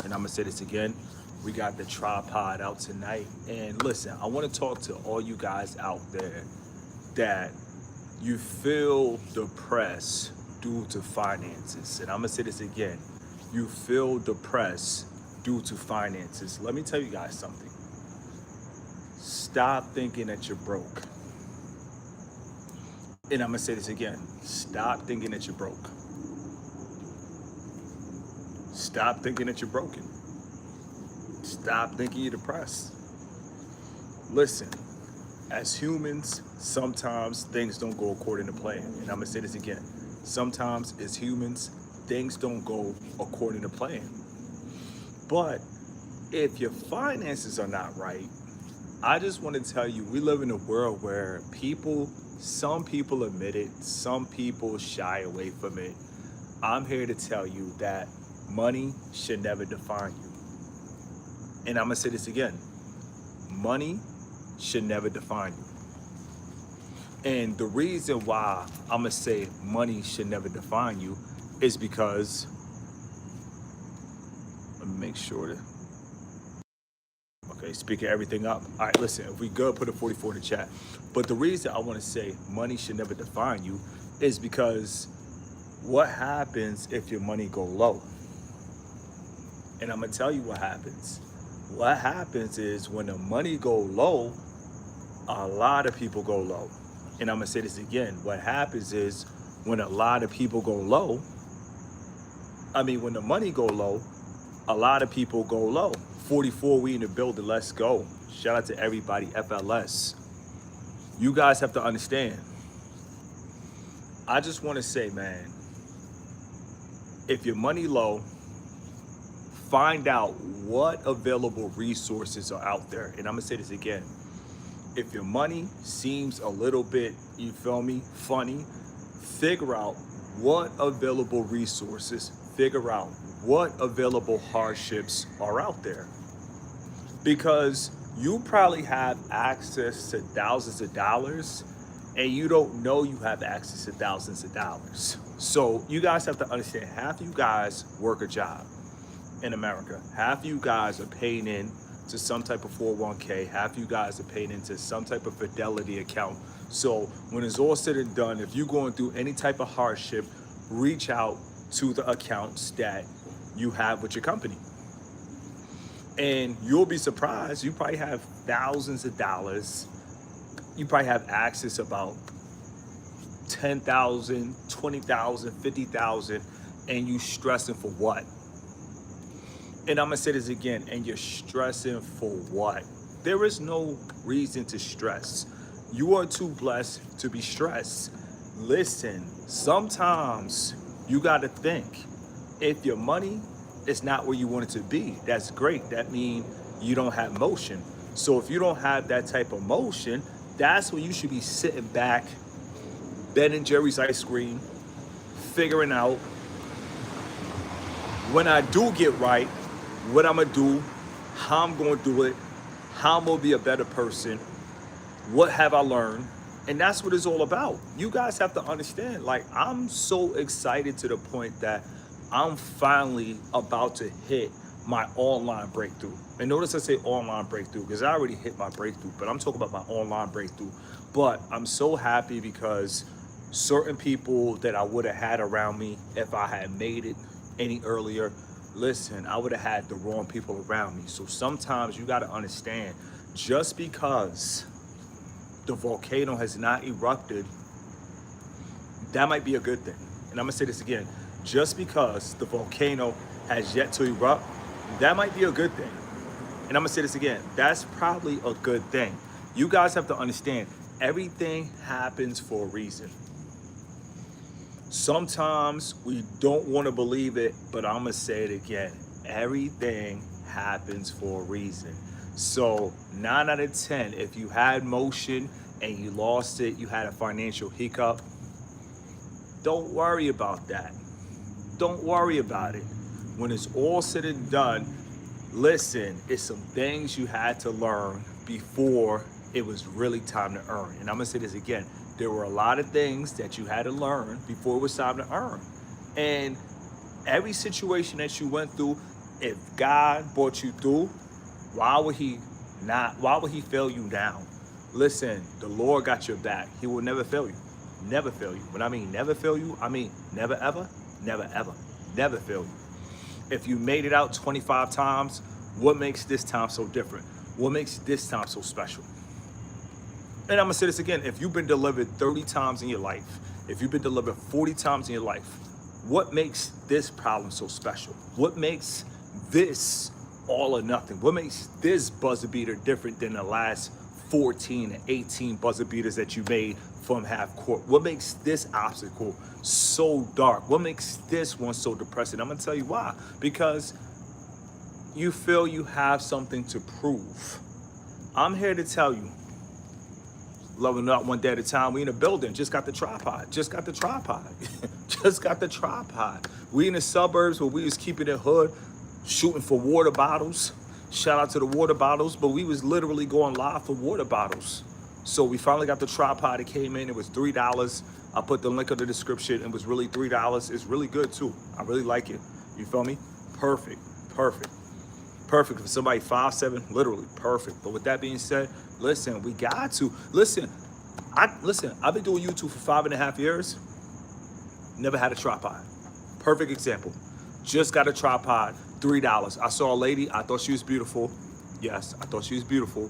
And I'm gonna say this again. We got the tripod out tonight. And listen, I want to talk to all you guys out there that you feel depressed due to finances. And I'm gonna say this again. You feel depressed due to finances. Let me tell you guys something. Stop thinking that you're broke. And I'm gonna say this again. Stop thinking that you're broke. Stop thinking that you're broken. Stop thinking you're depressed. Listen, as humans, sometimes things don't go according to plan. And I'm gonna say this again. Sometimes as humans, things don't go according to plan. But if your finances are not right, I just want to tell you, we live in a world where some people admit it, some people shy away from it. I'm here to tell you that money should never define you. And I'm gonna say this again. Money should never define you. And the reason why I'm gonna say money should never define you is because, let me make sure that, okay, speaking everything up. All right, listen, if we good, put a 44 in the chat. But the reason I want to say money should never define you is because what happens if your money go low? And I'm gonna tell you what happens. What happens is when the money go low, a lot of people go low. And I'm gonna say this again. What happens is when a lot of people go low, when the money go low, a lot of people go low. 44, we in the building, let's go. Shout out to everybody, FLS. You guys have to understand. I just wanna say, man, if your money low, find out what available resources are out there. And I'm gonna say this again. If your money seems a little bit, you feel me, funny, figure out what available resources, figure out what available hardships are out there. Because you probably have access to thousands of dollars and you don't know you have access to thousands of dollars. So you guys have to understand, half you guys work a job in America. Half you guys are paying in to some type of 401k. Half you guys are paying into some type of fidelity account. So when it's all said and done, if you're going through any type of hardship, reach out to the accounts that you have with your company. And you'll be surprised. You probably have thousands of dollars. You probably have access to about 10,000, 20,000, 50,000, and you stressing for what? And I'm gonna say this again, and you're stressing for what? There is no reason to stress. You are too blessed to be stressed. Listen, sometimes you gotta think, if your money is not where you want it to be, that's great. That means you don't have motion. So if you don't have that type of motion, that's when you should be sitting back, Ben and Jerry's ice cream, figuring out, when I do get right, what I'm gonna do, how I'm gonna do it, how I'm gonna be a better person, what have I learned, and that's what it's all about. You guys have to understand, like, I'm so excited to the point that I'm finally about to hit my online breakthrough. And notice I say online breakthrough because I already hit my breakthrough, but I'm talking about my online breakthrough. But I'm so happy because certain people that I would have had around me if I had made it any earlier, listen, I would have had the wrong people around me. So sometimes you got to understand, just because the volcano has not erupted, that might be a good thing. And I'm gonna say this again, just because the volcano has yet to erupt, that might be a good thing. And I'm gonna say this again, that's probably a good thing. You guys have to understand, everything happens for a reason. Sometimes we don't want to believe it, but I'm gonna say it again. Everything happens for a reason. So 9 out of 10, if you had motion and you lost it, you had a financial hiccup, don't worry about that. Don't worry about it. When it's all said and done, listen, it's some things you had to learn before it was really time to earn. And I'm gonna say this again. There were a lot of things that you had to learn before it was time to earn. And every situation that you went through, If God brought you through, why would he why would he fail you now? Listen, the Lord got your back. He will never fail you. Never fail you. When I mean never fail you, I mean never ever, never ever, never fail you. If you made it out 25 times, what makes this time so different? What makes this time so special? And I'm gonna say this again, if you've been delivered 30 times in your life, if you've been delivered 40 times in your life, what makes this problem so special? What makes this all or nothing? What makes this buzzer beater different than the last 14 and 18 buzzer beaters that you made from half court? What makes this obstacle so dark? What makes this one so depressing? I'm gonna tell you why. Because you feel you have something to prove. I'm here to tell you, leveling up one day at a time. We in a building, just got the tripod, just got the tripod, just got the tripod. We in the suburbs where we was keeping it hood, shooting for water bottles. Shout out to the water bottles, but we was literally going live for water bottles. So we finally got the tripod. It came in, it was $3. I put the link in the description. It was really $3. It's really good too. I really like it. You feel me? Perfect, perfect. Perfect for somebody 5'7", literally perfect. But with that being said, listen, we got to listen. I've been doing YouTube for 5.5 years. Never had a tripod. Perfect example. Just got a tripod, $3. I saw a lady. I thought she was beautiful. Yes, I thought she was beautiful.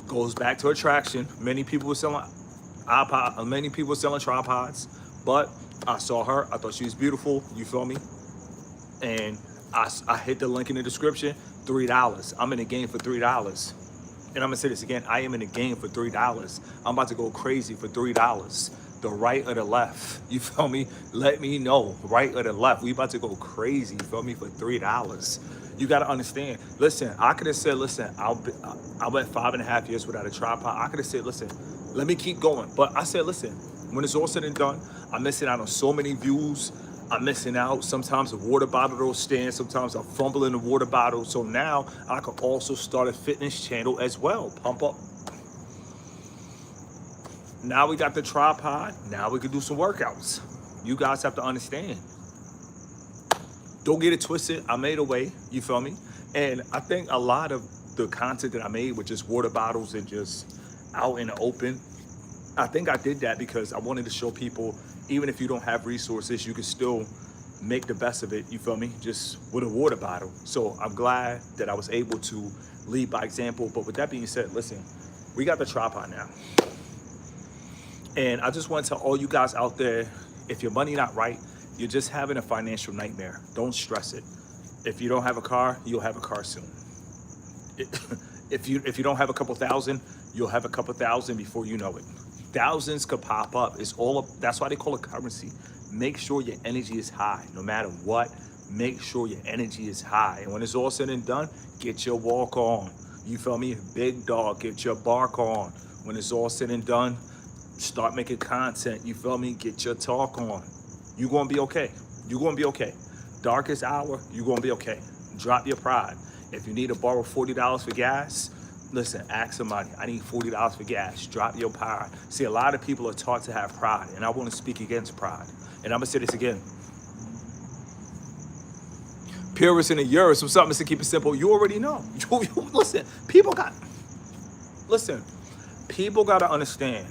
Goes back to attraction. Many people were selling many people were selling tripods, but I saw her. I thought she was beautiful. You feel me? And I hit the link in the description. $3. I'm in the game for $3. And I'm gonna say this again. I am in the game for $3. I'm about to go crazy for $3. The right or the left? You feel me? Let me know. Right or the left? We about to go crazy. You feel me? For $3. You gotta understand. Listen, I could have said, listen, I went 5.5 years without a tripod. I could have said, listen, let me keep going. But I said, listen, when it's all said and done, I'm missing out on so many views. I'm missing out. Sometimes the water bottle will stand. Sometimes I'm fumbling the water bottle. So now I could also start a fitness channel as well. Pump up. Now we got the tripod. Now we can do some workouts. You guys have to understand. Don't get it twisted. I made a way. You feel me? And I think a lot of the content that I made with just water bottles and just out in the open, I think I did that because I wanted to show people, even if you don't have resources, you can still make the best of it, you feel me? Just with a water bottle. So I'm glad that I was able to lead by example. But with that being said, listen, we got the tripod now. And I just want to tell all you guys out there, if your money not right, you're just having a financial nightmare. Don't stress it. If you don't have a car, you'll have a car soon. If you don't have a couple thousand, you'll have a couple thousand before you know it. Thousands could pop up. That's why they call it currency. Make sure your energy is high. No matter what, make sure your energy is high. And when it's all said and done, get your walk on. You feel me? Big dog, get your bark on. When it's all said and done, start making content. You feel me? Get your talk on. You're gonna be okay. You're gonna be okay. Darkest hour, you're gonna be okay. Drop your pride. If you need to borrow $40 for gas, listen, ask somebody, I need $40 for gas. Drop your pride. See, a lot of people are taught to have pride, and I want to speak against pride. And I'm gonna say this again. Purists and the Euros, something to keep it simple. You already know. Listen, people got to understand.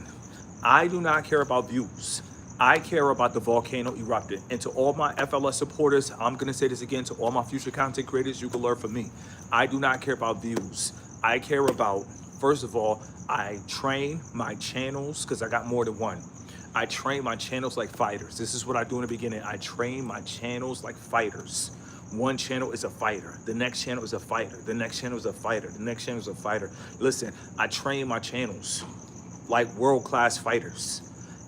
I do not care about views. I care about the volcano erupting. And to all my FLS supporters, I'm gonna say this again, to all my future content creators, you can learn from me. I do not care about views. I care about, first of all, I train my channels, because I got more than one. I train my channels like fighters. This is what I do in the beginning. I train my channels like fighters. One channel is a fighter. The next channel is a fighter. The next channel is a fighter. The next channel is a fighter. Listen, I train my channels like world-class fighters.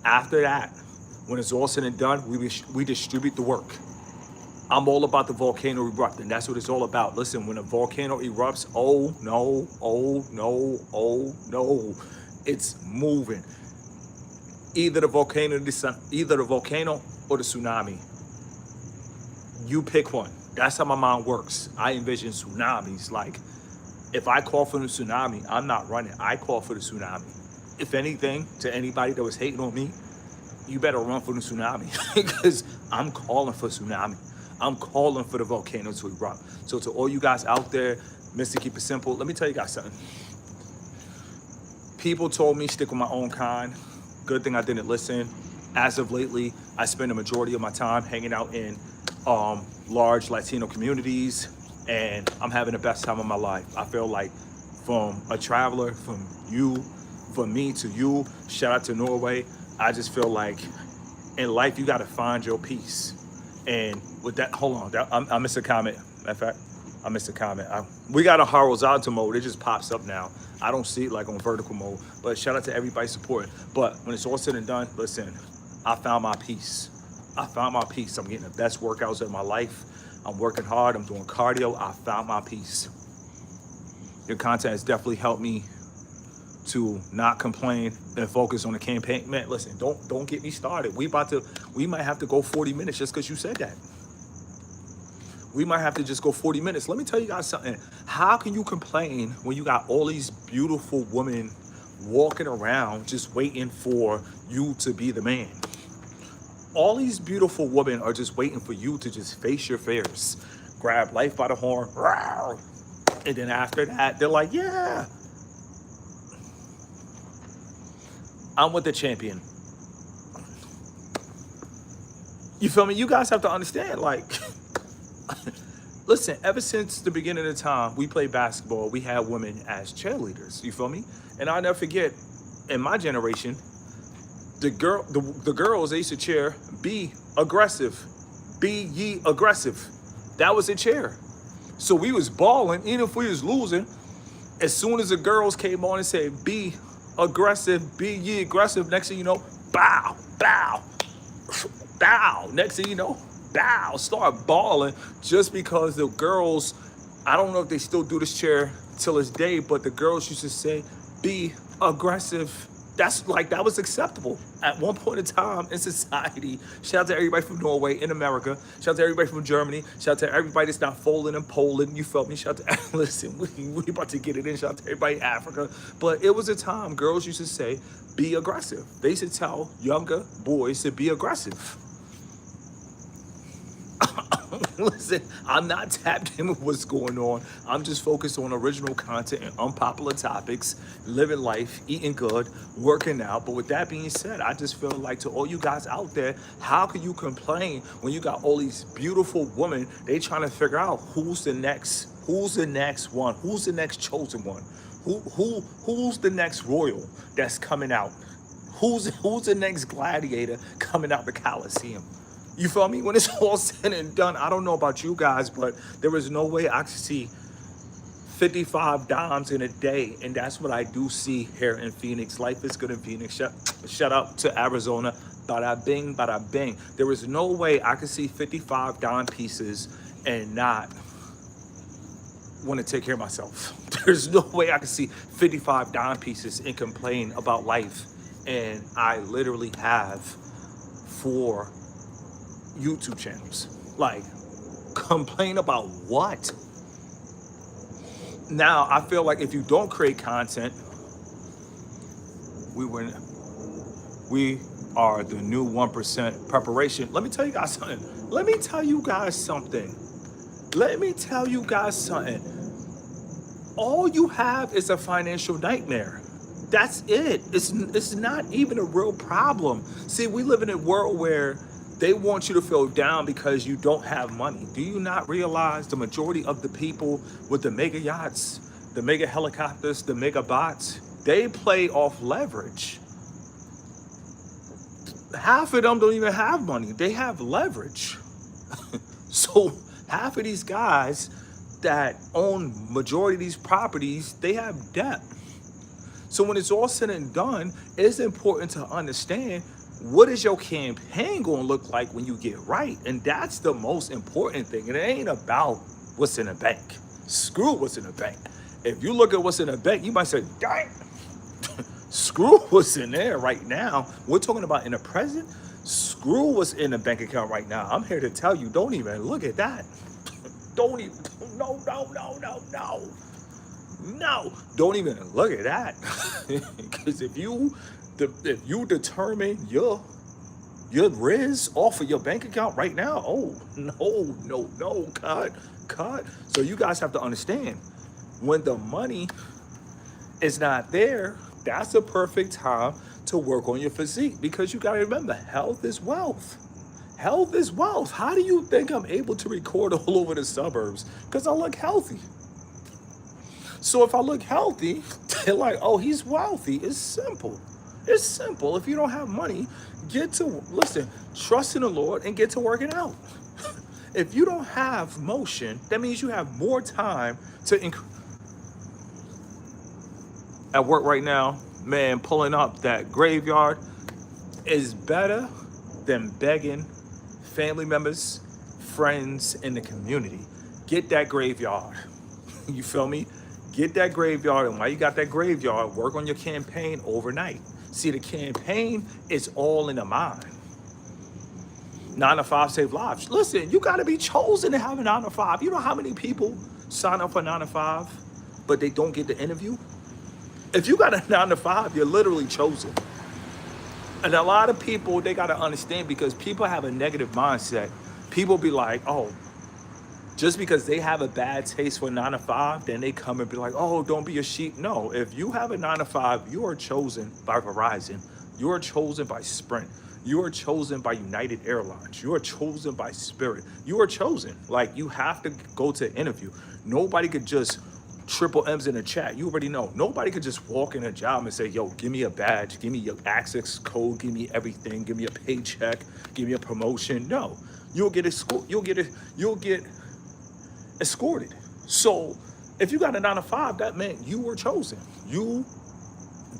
After that, when it's all said and done, we distribute the work. I'm all about the volcano erupting. That's what it's all about. Listen, when a volcano erupts, oh no, oh no, oh no, it's moving. Either the volcano or the tsunami. You pick one. That's how my mind works. I envision tsunamis. Like, if I call for the tsunami, I'm not running. I call for the tsunami. If anything, to anybody that was hating on me, you better run for the tsunami because I'm calling for tsunami. I'm calling for the volcano to erupt. So to all you guys out there, Mr. Keep It Simple, let me tell you guys something. People told me stick with my own kind. Good thing I didn't listen. As of lately, I spend the majority of my time hanging out in large Latino communities, and I'm having the best time of my life. I feel like from a traveler, from me to you, shout out to Norway, I just feel like in life you got to find your peace. And with that, hold on, I missed a comment. Matter of fact, I missed a comment. We got a horizontal mode. It just pops up now. I don't see it like on vertical mode. But shout out to everybody supporting. But when it's all said and done, listen, I found my peace. I found my peace. I'm getting the best workouts of my life. I'm working hard. I'm doing cardio. I found my peace. Your content has definitely helped me to not complain and focus on the campaign. Man, listen, don't get me started. We might have to go 40 minutes just because you said that. We might have to just go 40 minutes. Let me tell you guys something. How can you complain when you got all these beautiful women walking around just waiting for you to be the man? All these beautiful women are just waiting for you to just face your fears, grab life by the horn, and then after that, they're like, yeah, I'm with the champion. You feel me? You guys have to understand, like, listen, ever since the beginning of the time we played basketball, we had women as cheerleaders. You feel me? And I'll never forget, in my generation, the girls, they used to cheer, be aggressive. Be ye aggressive. That was a cheer. So we was balling, even if we was losing, as soon as the girls came on and said, be aggressive, be ye aggressive, next thing you know, bow, bow, bow. Next thing you know, bow, start balling just because the girls, I don't know if they still do this cheer till this day, but the girls used to say, be aggressive. That was acceptable at one point in time in society. Shout out to everybody from Norway, in America. Shout out to everybody from Germany. Shout out to everybody that's not folding in Poland. You felt me? Shout out to, listen, we about to get it in. Shout out to everybody in Africa. But it was a time girls used to say, be aggressive. They used to tell younger boys to be aggressive. Listen, I'm not tapped in with what's going on. I'm just focused on original content and unpopular topics, living life, eating good, working out. But with that being said, I just feel like to all you guys out there, how can you complain when you got all these beautiful women? They trying to figure out who's the next one, who's the next chosen one, who's the next royal that's coming out, who's the next gladiator coming out the Coliseum. You feel me? When it's all said and done, I don't know about you guys, but there is no way I can see 55 dimes in a day. And that's what I do see here in Phoenix. Life is good in Phoenix. Shout out to Arizona. Bada bing, bada bing. There is no way I can see 55 dime pieces and not want to take care of myself. There's no way I can see 55 dime pieces and complain about life. And I literally have 4 YouTube channels. Like, complain about what? Now, I feel like if you don't create content, we are the new 1% preparation. Let me tell you guys something. Let me tell you guys something. All you have is a financial nightmare. That's it. It's not even a real problem. See, we live in a world where they want you to feel down because you don't have money. Do you not realize the majority of the people with the mega yachts, the mega helicopters, the mega bots, they play off leverage? Half of them don't even have money. They have leverage. So half of these guys that own majority of these properties, they have debt. So when it's all said and done, it's important to understand, what is your campaign going to look like when you get right? And that's the most important thing. And it ain't about what's in the bank. Screw what's in the bank. If you look at what's in the bank, you might say, dang, screw what's in there right now. We're talking about in the present. Screw what's in the bank account right now. I'm here to tell you, don't even look at that. Don't even, no. Don't even look at that. Because if you determine your your Riz off of your bank account right now? Oh, no, no, no, cut, cut. So you guys have to understand, when the money is not there, that's a perfect time to work on your physique, because you got to remember, health is wealth. Health is wealth. How do you think I'm able to record all over the suburbs? Because I look healthy. So if I look healthy, they're like, oh, he's wealthy. It's simple. It's simple. If you don't have money, listen, trust in the Lord and get to working out. If you don't have motion, that means you have more time to at work right now, man, pulling up that graveyard is better than begging family members, friends in the community. Get that graveyard. You feel me? Get that graveyard, and while you got that graveyard, work on your campaign overnight. See, the campaign is all in the mind. 9 to 5 save lives. Listen, you got to be chosen to have a 9 to 5. You know how many people sign up for 9 to 5, but they don't get the interview? If you got a 9 to 5, you're literally chosen. And a lot of people, they got to understand, because people have a negative mindset. People be like, oh, just because they have a bad taste for 9 to 5, then they come and be like, oh, don't be a sheep. No, if you have a 9 to 5, you are chosen by Verizon. You are chosen by Sprint. You are chosen by United Airlines. You are chosen by Spirit. You are chosen. Like, you have to go to interview. Nobody could just triple M's in the chat. You already know. Nobody could just walk in a job and say, yo, give me a badge, give me your access code, give me everything, give me a paycheck, give me a promotion. No, you'll get escorted. So if you got a 9 to 5, that meant you were chosen. You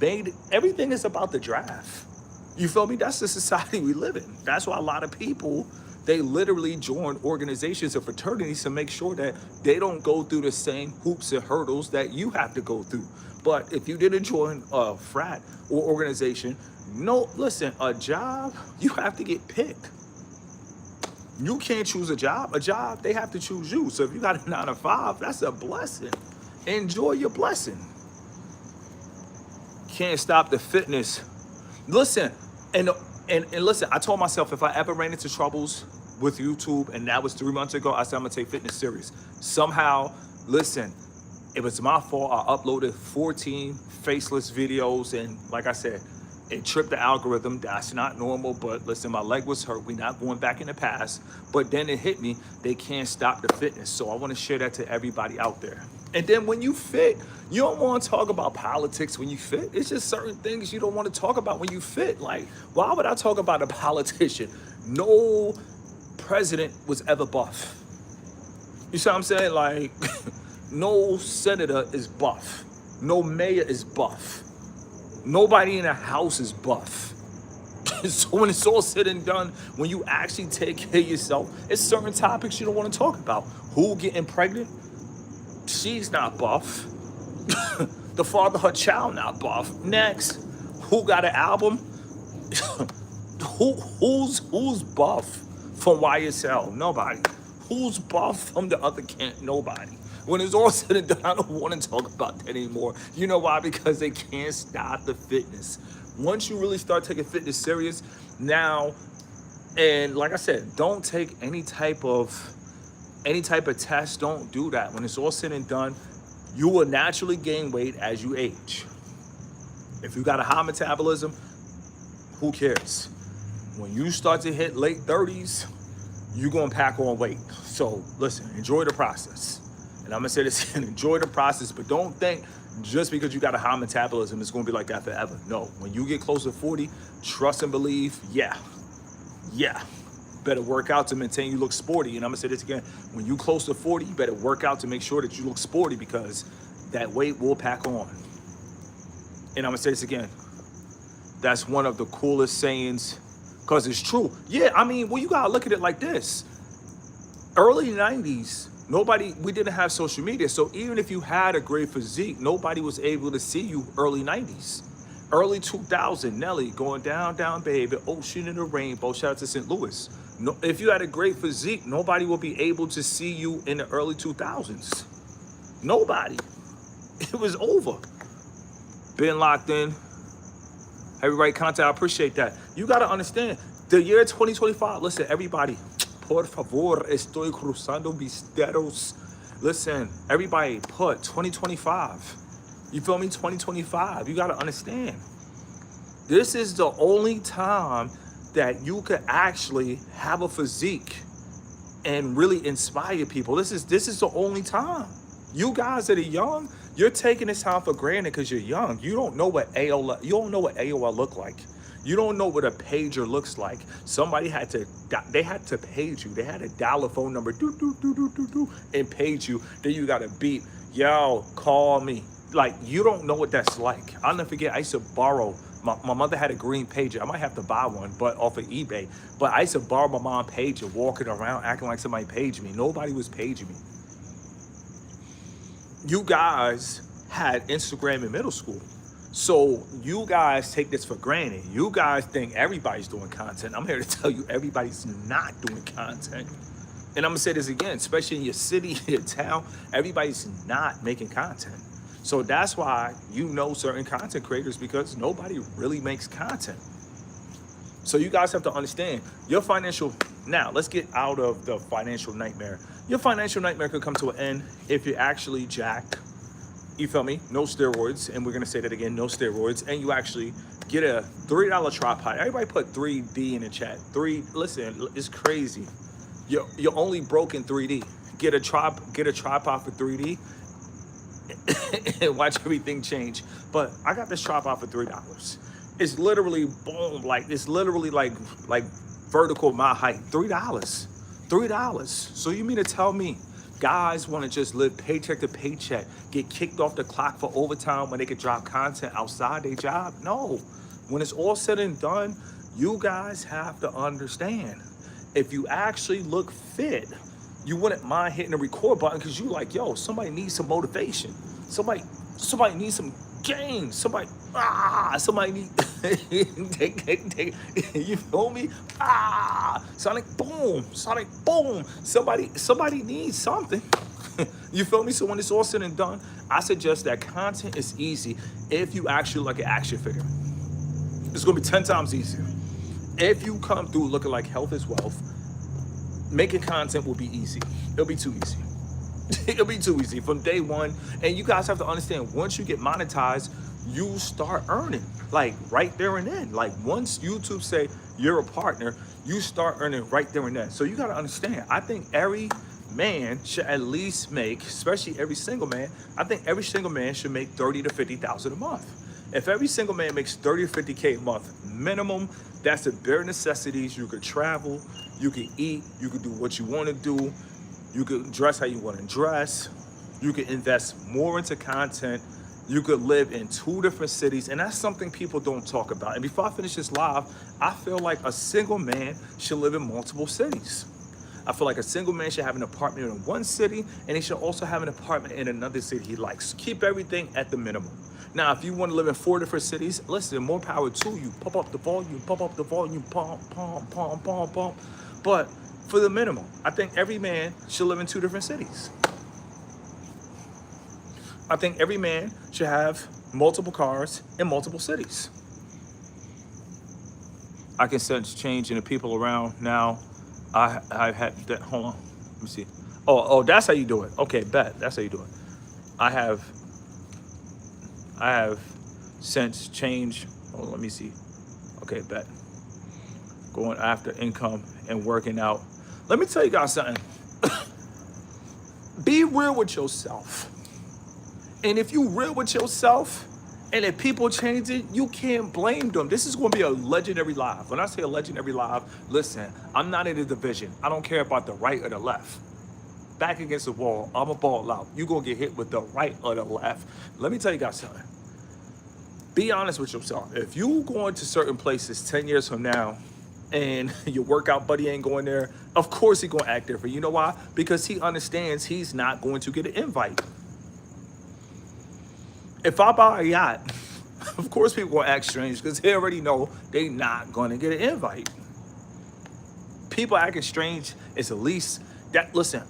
made, everything is about the draft. You feel me? That's the society we live in. That's why a lot of people, they literally join organizations or fraternities to make sure that they don't go through the same hoops and hurdles that you have to go through. But if you didn't join a frat or organization, no, listen, a job, you have to get picked. You can't choose a job. A job, they have to choose you. So if you got a 9 to 5, that's a blessing. Enjoy your blessing. Can't stop the fitness. Listen, and listen, I told myself, if I ever ran into troubles with YouTube, and that was 3 months ago, I said, I'm gonna take fitness serious. Somehow, listen, it was my fault. I uploaded 14 faceless videos, and like I said, it tripped the algorithm. That's not normal, but listen, my leg was hurt. We're not going back in the past. But then it hit me, they can't stop the fitness. So I wanna share that to everybody out there. And then when you fit, you don't want to talk about politics when you fit. It's just certain things you don't want to talk about when you fit. Like, why would I talk about a politician? No president was ever buff. You see what I'm saying? Like, no senator is buff. No mayor is buff. Nobody in the house is buff. So when it's all said and done, when you actually take care of yourself, it's certain topics you don't want to talk about. Who getting pregnant? She's not buff. The father of her child not buff. Next, who got an album? Who's buff from YSL? Nobody. Who's buff from the other camp? Nobody. When it's all said and done, I don't want to talk about that anymore. You know why? Because they can't stop the fitness. Once you really start taking fitness serious, now, and like I said, don't take any type of test. Don't do that. When it's all said and done, you will naturally gain weight as you age. If you got a high metabolism, who cares? When you start to hit late 30s, you're going to pack on weight. So listen, enjoy the process. And I'm going to say this again, enjoy the process, but don't think just because you got a high metabolism, it's going to be like that forever. No, when you get close to 40, trust and believe, yeah. Better work out to maintain you look sporty. And I'm gonna say this again, when you close to 40, you better work out to make sure that you look sporty, because that weight will pack on. And I'm gonna say this again, that's one of the coolest sayings, because it's true. Yeah, I mean, well, you gotta look at it like this. Early 90s, we didn't have social media. So even if you had a great physique, nobody was able to see you early 90s. Early 2000, Nelly, going down, down, baby, ocean in the rainbow, shout out to St. Louis. No, if you had a great physique, nobody will be able to see you in the early 2000s. Nobody. It was over. Been locked in. Everybody contact, I appreciate that. You got to understand, The year 2025, listen, everybody, por favor, estoy cruzando mis dedos. Listen, everybody put 2025. You feel me? 2025. You got to understand. This is the only time that you could actually have a physique and really inspire people. This is the only time. You guys that are young, you're taking this time for granted because you're young. You don't know what AOL look like. You don't know what a pager looks like. Somebody had to page you. They had to dial a phone number, and page you. Then you got to beep, yo, call me. Like, you don't know what that's like. I'll never forget, I used to borrow, my mother had a green pager. I might have to buy one, but off of eBay. But I used to borrow my mom's pager, walking around acting like somebody paged me. Nobody was paging me. You guys had Instagram in middle school. So you guys take this for granted. You guys think everybody's doing content. I'm here to tell you everybody's not doing content. And I'm gonna say this again, especially in your city, your town, everybody's not making content. So that's why you know certain content creators, because nobody really makes content. So you guys have to understand your financial, now let's get out of the financial nightmare. Your financial nightmare could come to an end if you're actually jacked. You feel me? No steroids. And we're going to say that again, no steroids. And you actually get a $3 tripod. Everybody put 3D in the chat. Listen, it's crazy. You're only broke in 3D. Get a tripod for 3D and watch everything change. But I got this tripod for $3. It's literally boom, it's literally like vertical my height. $3. So you mean to tell me guys want to just live paycheck to paycheck, get kicked off the clock for overtime when they could drop content outside their job? No. When it's all said and done, you guys have to understand, if you actually look fit, you wouldn't mind hitting the record button because you like, yo, somebody needs some motivation. Somebody needs some gains. Somebody need take you feel me? Sonic boom. Somebody needs something. You feel me? So when it's all said and done, I suggest that content is easy if you actually like an action figure. It's gonna be 10 times easier. If you come through looking like health is wealth, making content will be easy. It'll be too easy. It'll be too easy from day one. And you guys have to understand, once you get monetized, you start earning, like right there and then. Like once YouTube say you're a partner, you start earning right there and then. So you got to understand, I think every man should at least make, especially every single man, I think every single man should make 30 to 50,000 a month. If every single man makes 30 or 50K a month minimum, that's the bare necessities. You could travel, you could eat, you could do what you want to do, you could dress how you want to dress, you could invest more into content, you could live in 2 different cities, and that's something people don't talk about. And before I finish this live, I feel like a single man should live in multiple cities. I feel like a single man should have an apartment in one city, and he should also have an apartment in another city he likes. Keep everything at the minimum. Now, if you want to live in 4 different cities, listen, more power to you. Pump up the volume, pump. But for the minimum, I think every man should live in 2 different cities. I think every man should have multiple cars in multiple cities. I can sense change in the people around now. I had that. Hold on, let me see. Oh, that's how you do it. Okay, bet. That's how you do it. I have sensed change. Oh, let me see. Okay, bet. Going after income and working out. Let me tell you guys something. Be real with yourself. And if you real with yourself, and if people change it, you can't blame them. This is going to be a legendary live. When I say a legendary live, listen, I'm not in a division. I don't care about the right or the left. Back against the wall, I'm a ball out. You're going to get hit with the right or the left. Let me tell you guys something. Be honest with yourself. If you going to certain places 10 years from now and your workout buddy ain't going there, of course he's going to act different. You know why? Because he understands he's not going to get an invite. If I buy a yacht, of course people going to act strange because they already know they not going to get an invite. People acting strange is the least that, listen,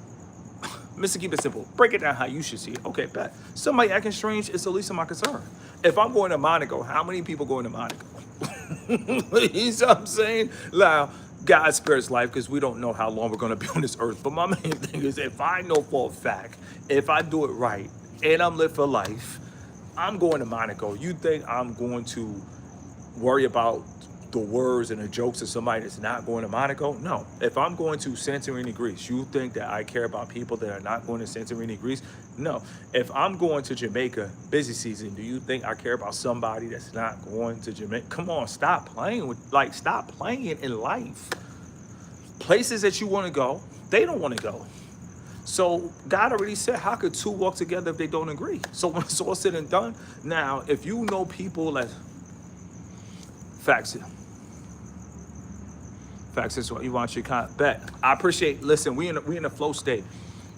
Mr. Keep It Simple, break it down how you should see it. Okay, bet. Somebody acting strange is the least of my concern. If I'm going to Monaco, how many people going to Monaco? You see what I'm saying? Now, God spares life because we don't know how long we're going to be on this earth. But my main thing is, if I know for a fact, if I do it right and I'm live for life, I'm going to Monaco. You think I'm going to worry about the words and the jokes of somebody that's not going to Monaco? No. If I'm going to Santorini, Greece, you think that I care about people that are not going to Santorini, Greece? No. If I'm going to Jamaica, busy season, do you think I care about somebody that's not going to Jamaica? Come on, stop playing with, stop playing in life. Places that you want to go, they don't want to go. So God already said, how could two walk together if they don't agree? So when it's all said and done, now, if you know people that, facts is what you want your kind bet. I appreciate, listen, we in a flow state.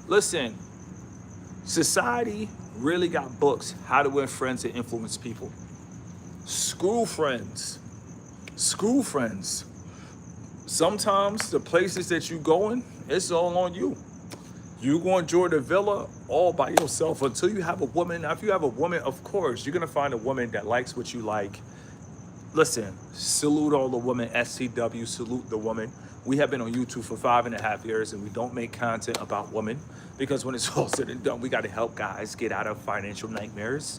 Listen, society really got books, how to win friends and influence people. Screw friends. Screw friends. Sometimes the places that you going, it's all on you. You go enjoy the villa all by yourself until you have a woman. Now, if you have a woman, of course, you're going to find a woman that likes what you like. Listen, salute all the women, SCW, salute the woman. We have been on YouTube for 5.5 years and we don't make content about women because when it's all said and done, we got to help guys get out of financial nightmares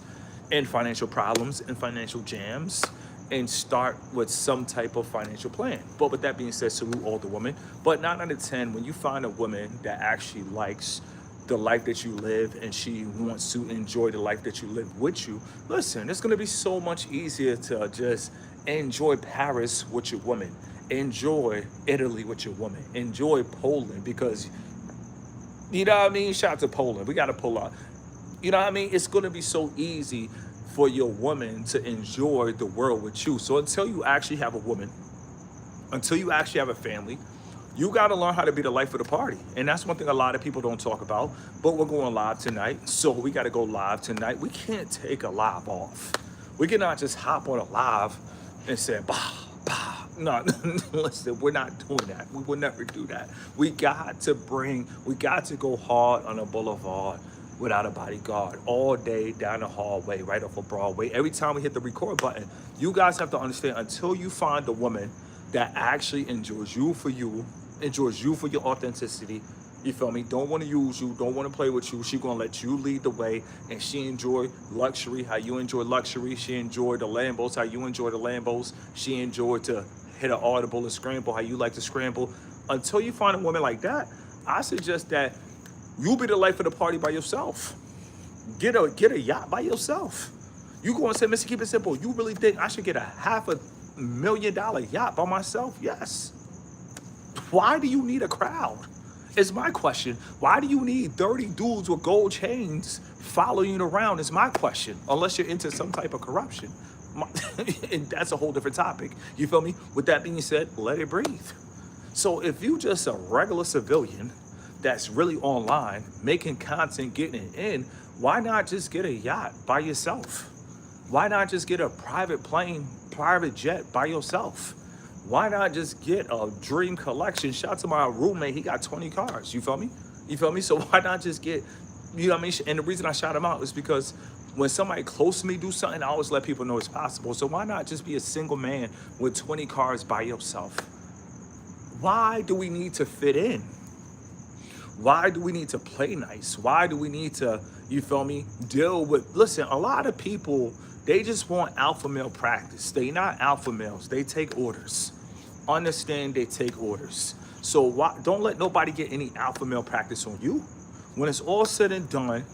and financial problems and financial jams and start with some type of financial plan. But with that being said, salute all the women. But 9 out of 10, when you find a woman that actually likes the life that you live and she wants to enjoy the life that you live with you, listen, it's gonna be so much easier to just enjoy Paris with your woman, enjoy Italy with your woman, enjoy Poland, because, you know what I mean? Shout out to Poland, we gotta pull out. You know what I mean? It's gonna be so easy for your woman to enjoy the world with you. So until you actually have a woman, until you actually have a family, you got to learn how to be the life of the party. And that's one thing a lot of people don't talk about, but we're going live tonight. So we got to go live tonight. We can't take a live off. We cannot just hop on a live and say, bah, bah. No, listen, we're not doing that. We will never do that. We got to go hard on a boulevard without a bodyguard all day down the hallway, right off of Broadway. Every time we hit the record button, you guys have to understand, until you find a woman that actually enjoys you for you, enjoys you for your authenticity, you feel me? Don't want to use you, don't want to play with you. She gonna let you lead the way, and she enjoy luxury how you enjoy luxury. She enjoy the Lambos how you enjoy the Lambos. She enjoy to hit an audible and scramble how you like to scramble. Until you find a woman like that, I suggest that you be the life of the party by yourself. Get a yacht by yourself. You go and say, Mr. Keep It Simple, you really think I should get a $500,000 yacht by myself? Yes. Why do you need a crowd? Is my question. Why do you need 30 dudes with gold chains following you around? Is my question. Unless you're into some type of corruption. And that's a whole different topic. You feel me? With that being said, let it breathe. So if you just a regular civilian that's really online, making content, getting it in, why not just get a yacht by yourself? Why not just get a private plane, private jet by yourself? Why not just get a dream collection? Shout out to my roommate, he got 20 cars, you feel me? You feel me? So why not just get, you know what I mean? And the reason I shout him out is because when somebody close to me do something, I always let people know it's possible. So why not just be a single man with 20 cars by yourself? Why do we need to fit in? Why do we need to play nice? Why do we need to, you feel me, deal with, listen, a lot of people, they just want alpha male practice. They not alpha males, they take orders. Understand they take orders. So why, don't let nobody get any alpha male practice on you. When it's all said and done,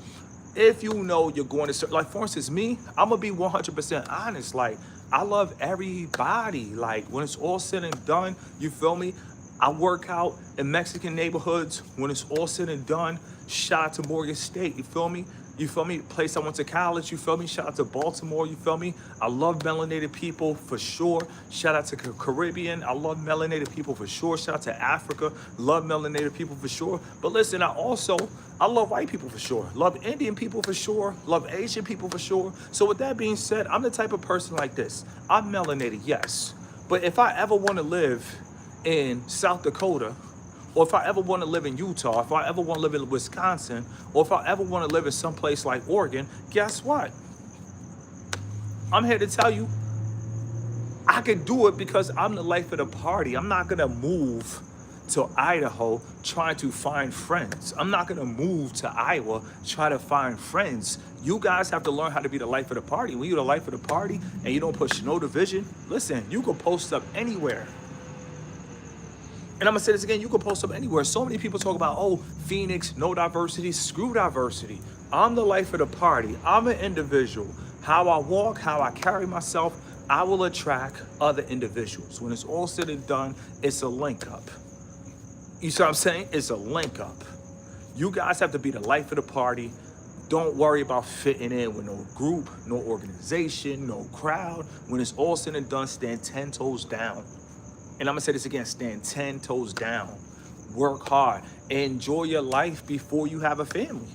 if you know you're going to, like for instance, me, I'm gonna be 100% honest. Like, I love everybody. Like, when it's all said and done, you feel me? I work out in Mexican neighborhoods. When it's all said and done, shout out to Morgan State, you feel me? You feel me? Place I went to college, you feel me? Shout out to Baltimore, you feel me? I love melanated people for sure. Shout out to Caribbean, I love melanated people for sure. Shout out to Africa, love melanated people for sure. But listen, I love white people for sure. Love Indian people for sure. Love Asian people for sure. So with that being said, I'm the type of person like this. I'm melanated, yes. But if I ever want to live in South Dakota, or if I ever want to live in Utah, if I ever want to live in Wisconsin, or if I ever want to live in some place like Oregon, guess what? I'm here to tell you, I can do it because I'm the life of the party. I'm not gonna move to Idaho trying to find friends. I'm not gonna move to Iowa trying to find friends. You guys have to learn how to be the life of the party. When you're the life of the party and you don't push no division, listen, you can post up anywhere. And I'm gonna say this again, you can post up anywhere. So many people talk about, oh, Phoenix, no diversity, screw diversity. I'm the life of the party. I'm an individual. How I walk, how I carry myself, I will attract other individuals. When it's all said and done, it's a link up. You see what I'm saying? It's a link up. You guys have to be the life of the party. Don't worry about fitting in with no group, no organization, no crowd. When it's all said and done, stand 10 toes down. And I'm gonna say this again, stand 10 toes down. Work hard. Enjoy your life before you have a family.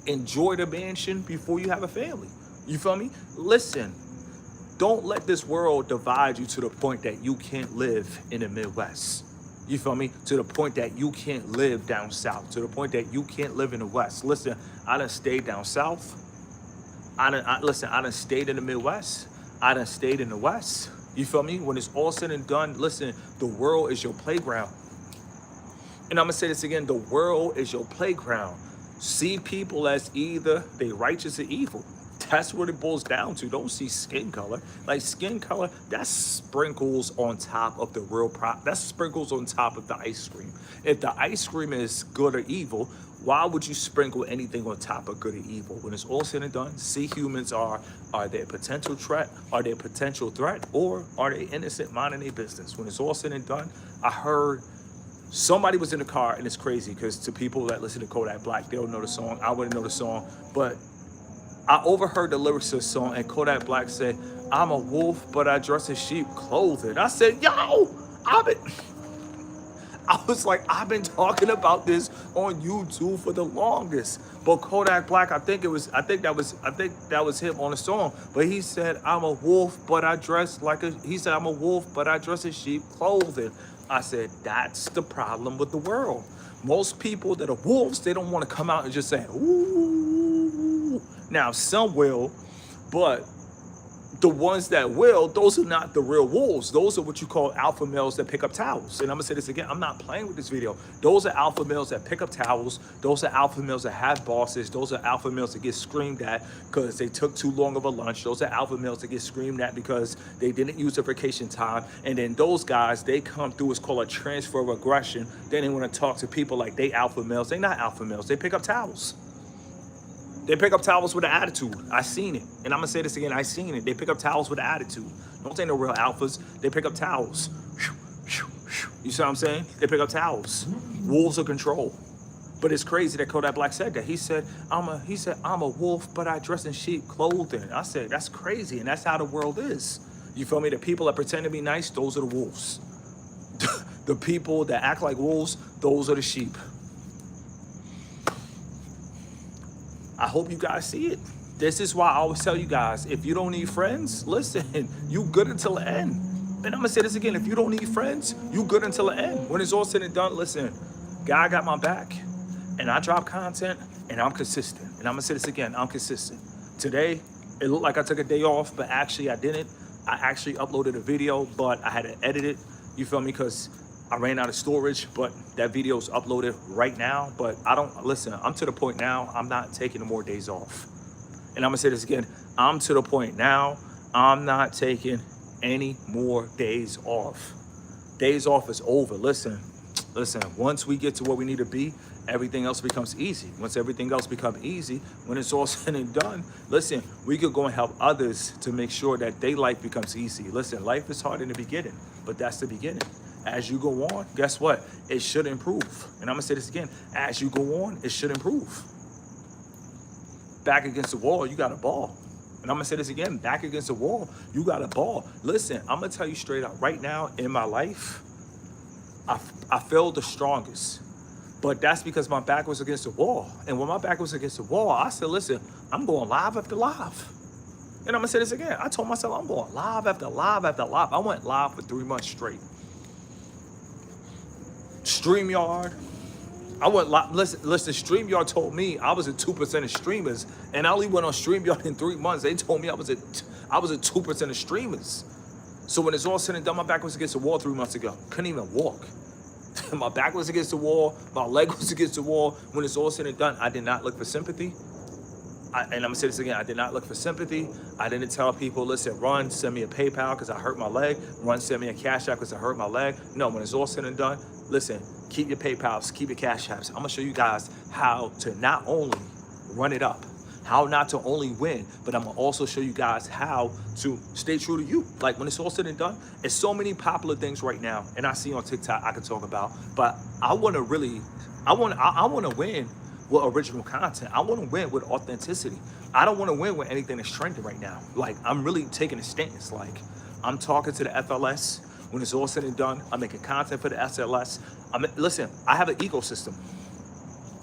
Enjoy the mansion before you have a family. You feel me? Listen, don't let this world divide you to the point that you can't live in the Midwest. You feel me? To the point that you can't live down south. To the point that you can't live in the West. Listen, I done stayed down south. I done stayed in the Midwest. I done stayed in the West. You feel me? When it's all said and done, listen, the world is your playground. And I'm gonna say this again, the world is your playground. See people as either they righteous or evil. That's what it boils down to. Don't see skin color. Like skin color, that's sprinkles on top of the real that's sprinkles on top of the ice cream. If the ice cream is good or evil, why would you sprinkle anything on top of good or evil? When it's all said and done, see humans are they a potential threat? Are they a potential threat? Or are they innocent minding their business? When it's all said and done, I heard somebody was in the car, and it's crazy because to people that listen to Kodak Black, they'll know the song. I wouldn't know the song, but I overheard the lyrics of the song, and Kodak Black said, "I'm a wolf, but I dress in sheep clothing." I said, "Yo, I was like, I've been talking about this on YouTube for the longest." But Kodak Black, I think that was him on the song. But he said, "I'm a wolf, but I dress like a." He said, "I'm a wolf, but I dress in sheep clothing." I said, that's the problem with the world. Most people that are wolves, they don't want to come out and just say, "Ooh." Now, some will, but the ones that will, those are not the real wolves. Those are what you call alpha males that pick up towels. And I'm gonna say this again, I'm not playing with this video. Those are alpha males that pick up towels. Those are alpha males that have bosses. Those are alpha males that get screamed at because they took too long of a lunch. Those are alpha males that get screamed at because they didn't use their vacation time. And then those guys, they come through, it's called a transfer of aggression. Then they wanna talk to people like they alpha males. They not alpha males, they pick up towels. They pick up towels with an attitude. I seen it. And I'm gonna say this again, I seen it. They pick up towels with an attitude. Don't say no real alphas. They pick up towels. You see what I'm saying? They pick up towels. Wolves of control. But it's crazy that Kodak Black said that. He said, I'm a wolf, but I dress in sheep clothing. I said, that's crazy, and that's how the world is. You feel me? The people that pretend to be nice, those are the wolves. The people that act like wolves, those are the sheep. I hope you guys see it. This is why I always tell you guys, if you don't need friends, listen, you good until the end. And I'm gonna say this again, if you don't need friends, you good until the end. When it's all said and done, listen, God got my back, and I drop content, and I'm consistent. And I'm gonna say this again, I'm consistent. Today, it looked like I took a day off, but actually I didn't. I actually uploaded a video, but I had to edit it, you feel me, because I ran out of storage, but that video is uploaded right now. But I'm to the point now, I'm not taking more days off. And I'm gonna say this again, I'm to the point now, I'm not taking any more days off. Days off is over. Listen, once we get to where we need to be, everything else becomes easy. Once everything else becomes easy, when it's all said and done, listen, we could go and help others to make sure that their life becomes easy. Listen, life is hard in the beginning, but that's the beginning. As you go on, guess what? It should improve. And I'm gonna say this again, as you go on, it should improve. Back against the wall, you got a ball. And I'm gonna say this again, back against the wall, you got a ball. Listen, I'm gonna tell you straight out, right now in my life, I feel the strongest. But that's because my back was against the wall. And when my back was against the wall, I said, listen, I'm going live after live. And I'm gonna say this again, I told myself I'm going live after live after live. I went live for 3 months straight. StreamYard, I went live. Listen, StreamYard told me I was at 2% of streamers, and I only went on StreamYard in 3 months. They told me I was at 2% of streamers. So when it's all said and done, my back was against the wall 3 months ago. Couldn't even walk. My back was against the wall. My leg was against the wall. When it's all said and done, I did not look for sympathy. And I'm gonna say this again, I did not look for sympathy. I didn't tell people, listen, run, send me a PayPal because I hurt my leg. Run, send me a Cash App because I hurt my leg. No, when it's all said and done, listen, keep your PayPals, keep your Cash Apps. I'm gonna show you guys how to not only run it up, how not to only win, but I'm gonna also show you guys how to stay true to you. Like when it's all said and done, there's so many popular things right now, and I see on TikTok I could talk about, but I wanna really, I wanna win with original content. I want to win with authenticity. I don't want to win with anything that's trending right now. Like I'm really taking a stance. Like I'm talking to the FLS. When it's all said and done, I'm making content for the SLS. Listen, I have an ecosystem.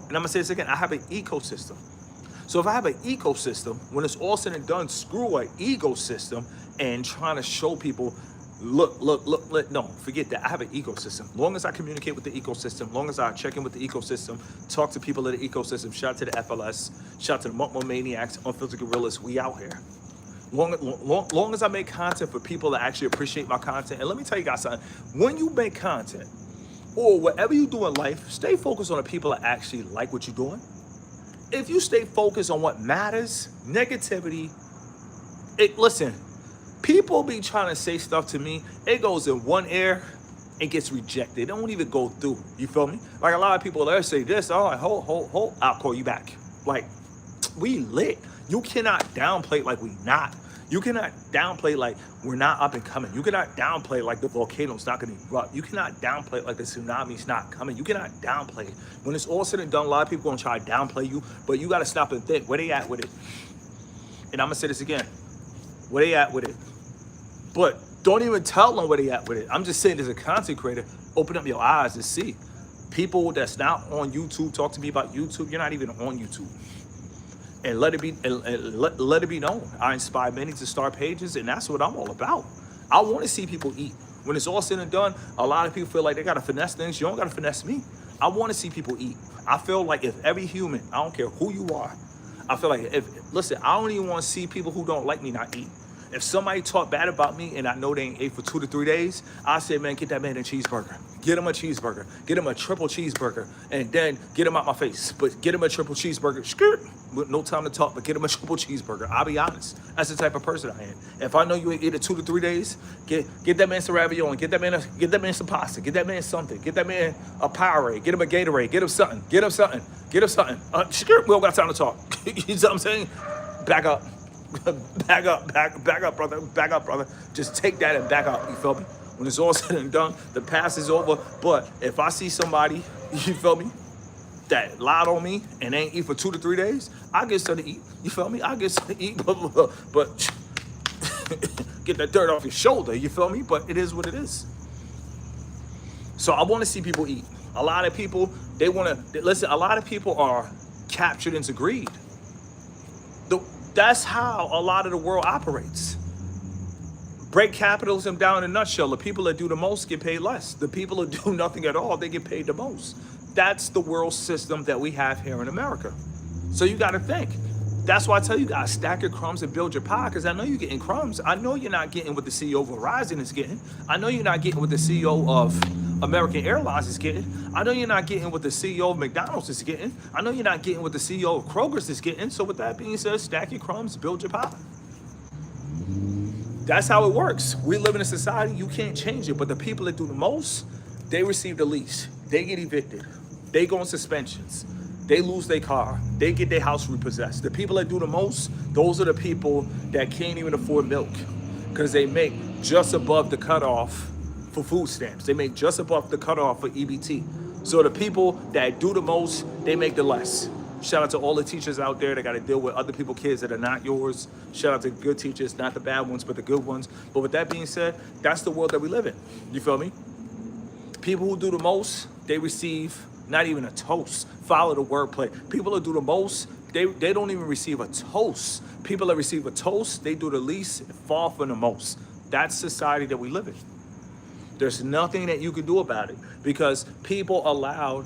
And I'm gonna say this again, I have an ecosystem. So if I have an ecosystem, when it's all said and done, screw an ecosystem and trying to show people, look, no, forget that. I have an ecosystem. Long as I communicate with the ecosystem, long as I check in with the ecosystem, talk to people in the ecosystem, shout out to the FLS, shout out to the Monk Maniacs, Unfiltered Gorillas, we out here. Long as I make content for people that actually appreciate my content. And let me tell you guys something, when you make content or whatever you do in life, stay focused on the people that actually like what you're doing. If you stay focused on what matters, negativity, listen, people be trying to say stuff to me, it goes in one ear and gets rejected. It don't even go through. You feel me? Like a lot of people, they say this, I'm like, hold, I'll call you back. Like, we lit. You cannot downplay like we not. You cannot downplay like we're not up and coming. You cannot downplay like the volcano's not gonna erupt. You cannot downplay like the tsunami's not coming. You cannot downplay it. When it's all said and done, a lot of people gonna try to downplay you, but you gotta stop and think, where they at with it? And I'm gonna say this again, where they at with it? But don't even tell them where they at with it. I'm just saying, as a content creator, open up your eyes and see. People that's not on YouTube, talk to me about YouTube. You're not even on YouTube. And let it be, let it be known. I inspire many to start pages, and that's what I'm all about. I want to see people eat. When it's all said and done, a lot of people feel like they gotta finesse things. You don't gotta finesse me. I want to see people eat. I feel like if every human, I don't care who you are, I feel like listen, I don't even want to see people who don't like me not eat. If somebody talk bad about me and I know they ain't ate for 2 to 3 days, I say, man, get that man a cheeseburger. Get him a cheeseburger. Get him a triple cheeseburger. And then get him out my face. But get him a triple cheeseburger. Skirt. With no time to talk, but get him a triple cheeseburger. I'll be honest. That's the type of person I am. If I know you ain't ate it 2 to 3 days, get that man some ravioli. Get that man some pasta. Get that man something. Get that man a Powerade. Get him a Gatorade. Get him something. Get him something. Get him something. Skirt. We don't got time to talk. You know what I'm saying? Back up. back up, brother. Back up, brother. Just take that and back up. You feel me? When it's all said and done, the past is over. But if I see somebody, you feel me, that lied on me and ain't eat for 2 to 3 days, I get something to eat. You feel me? I get something to eat, but get that dirt off your shoulder. You feel me? But it is what it is. So I want to see people eat. A lot of people, they want to listen. A lot of people are captured into greed. That's how a lot of the world operates. Break capitalism down in a nutshell. The people that do the most get paid less. The people that do nothing at all, they get paid the most. That's the world system that we have here in America. So you got to think. That's why I tell you guys, stack your crumbs and build your pie, because I know you're getting crumbs. I know you're not getting what the CEO of Verizon is getting. I know you're not getting what the CEO of American Airlines is getting. I know you're not getting what the CEO of McDonald's is getting. I know you're not getting what the CEO of Kroger's is getting. So with that being said, stack your crumbs, build your pie. That's how it works. We live in a society, you can't change it, but the people that do the most, they receive the least. They get evicted. They go on suspensions. They lose their car. They get their house repossessed. The people that do the most, those are the people that can't even afford milk because they make just above the cutoff for food stamps. They make just above the cutoff for EBT. So the people that do the most, they make the less. Shout out to all the teachers out there that got to deal with other people's kids that are not yours. Shout out to good teachers, not the bad ones, but the good ones. But with that being said, that's the world that we live in. You feel me? People who do the most, they receive not even a toast. Follow the wordplay. People that do the most, they don't even receive a toast. People that receive a toast, they do the least, fall from the most. That's society that we live in. There's nothing that you can do about it because people allowed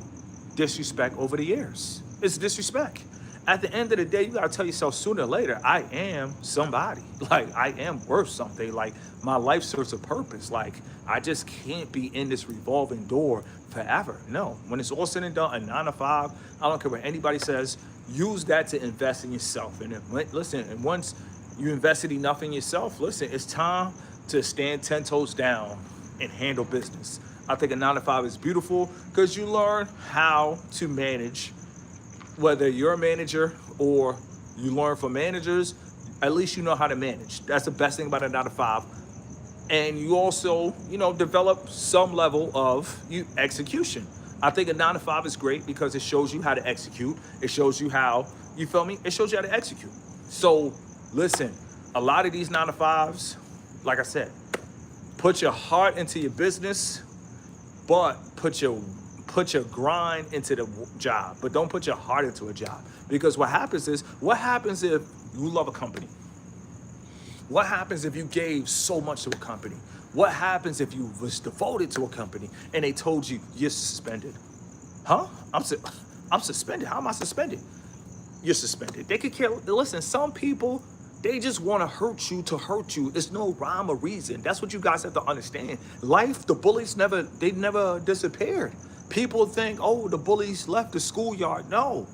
disrespect over the years. It's disrespect. at the end of the day, you gotta tell yourself sooner or later, I am somebody. Like, I am worth something. Like, my life serves a purpose. Like, I just can't be in this revolving door forever. No, when it's all said and done, a 9 to 5, I don't care what anybody says, use that to invest in yourself. And listen, and once you invested enough in yourself, listen, it's time to stand 10 toes down and handle business. I think a 9 to 5 is beautiful because you learn how to manage. Whether you're a manager or you learn from managers, at least you know how to manage. That's the best thing about a 9 to 5. And you also, develop some level of execution. I think a 9 to 5 is great because it shows you how to execute. It shows you how, you feel me? It shows you how to execute. So listen, a lot of these 9 to 5s, like I said, put your heart into your business, but put your grind into the job, but don't put your heart into a job. Because what happens if you love a company? What happens if you gave so much to a company? What happens if you was devoted to a company and they told you you're suspended? Huh? I'm suspended. How am I suspended? You're suspended. They could care. Listen, some people, they just want to hurt you. It's no rhyme or reason. That's what you guys have to understand. Life, the bullies never disappeared. People think, oh, the bullies left the schoolyard. No.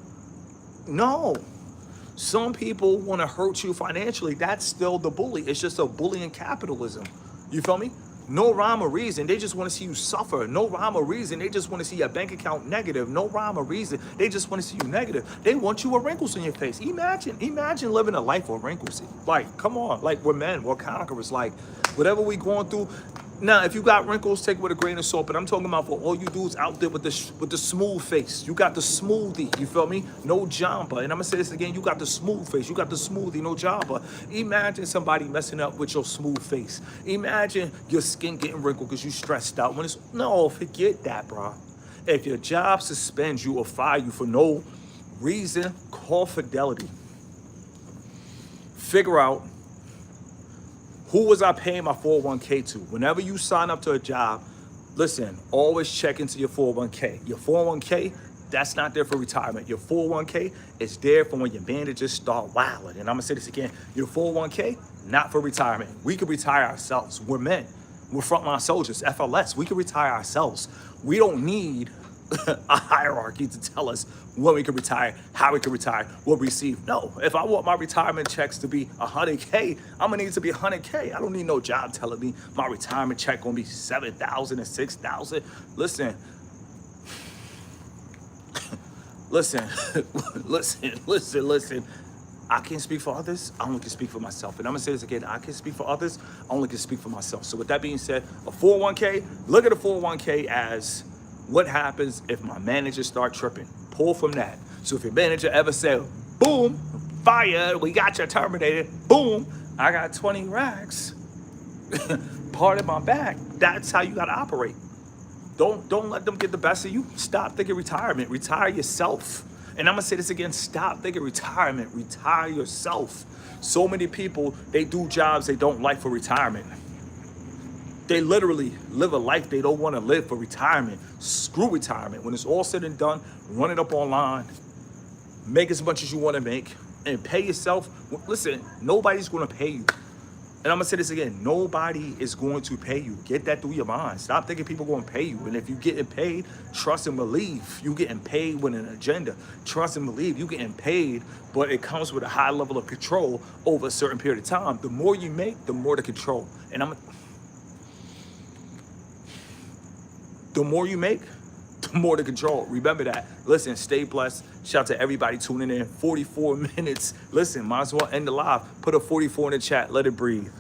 Some people want to hurt you financially. That's still the bully. It's just a bully in capitalism. You feel me? No rhyme or reason. They just want to see you suffer. No rhyme or reason. They just want to see your bank account negative. No rhyme or reason. They just want to see you negative. They want you with wrinkles in your face. Imagine living a life with wrinkles. Like, come on. Like, we're men. We're conquerors. Like, whatever we going through. Now, if you got wrinkles, take it with a grain of salt. But I'm talking about for all you dudes out there with the smooth face. You got the smoothie. You feel me? No jumper. And I'm gonna say this again. You got the smooth face. You got the smoothie. No jumper. Imagine somebody messing up with your smooth face. Imagine your skin getting wrinkled because you stressed out. No, forget that, bro. If your job suspends you or fire you for no reason, call Fidelity. Figure out, who was I paying my 401k to? Whenever you sign up to a job, listen, always check into your 401k. Your 401k, that's not there for retirement. Your 401k is there for when your managers start wilding. And I'm gonna say this again, your 401k, not for retirement. We can retire ourselves. We're men. We're frontline soldiers, FLS. We can retire ourselves. We don't need a hierarchy to tell us when we can retire, how we can retire, what we receive. No, if I want my retirement checks to be 100K, I'm gonna need it to be 100K. I don't need no job telling me my retirement check gonna be 7,000 and 6,000. Listen, listen. I can't speak for others. I only can speak for myself. And I'm gonna say this again. I can speak for others. I only can speak for myself. So with that being said, a 401k, look at a 401k as what happens if my manager start tripping. Pull from that. So if your manager ever said, boom, fired, we got you terminated, boom, I got 20 racks, part of my back. That's how you gotta operate. Don't let them get the best of you. Stop thinking retirement. Retire yourself. And I'm gonna say this again, stop thinking retirement. Retire yourself. So many people, they do jobs they don't like for retirement. They literally live a life they don't want to live for retirement. Screw retirement. When it's all said and done, run it up online, make as much as you want to make, and pay yourself. Listen, nobody's going to pay you. And I'm going to say this again, nobody is going to pay you. Get that through your mind. Stop thinking people are going to pay you. And if you're getting paid, trust and believe. You're getting paid with an agenda. Trust and believe. You're getting paid, but it comes with a high level of control over a certain period of time. The more you make, the more the control. And the more you make, the more the control. Remember that. Listen, stay blessed. Shout out to everybody tuning in. 44 minutes. Listen, might as well end the live. Put a 44 in the chat. Let it breathe.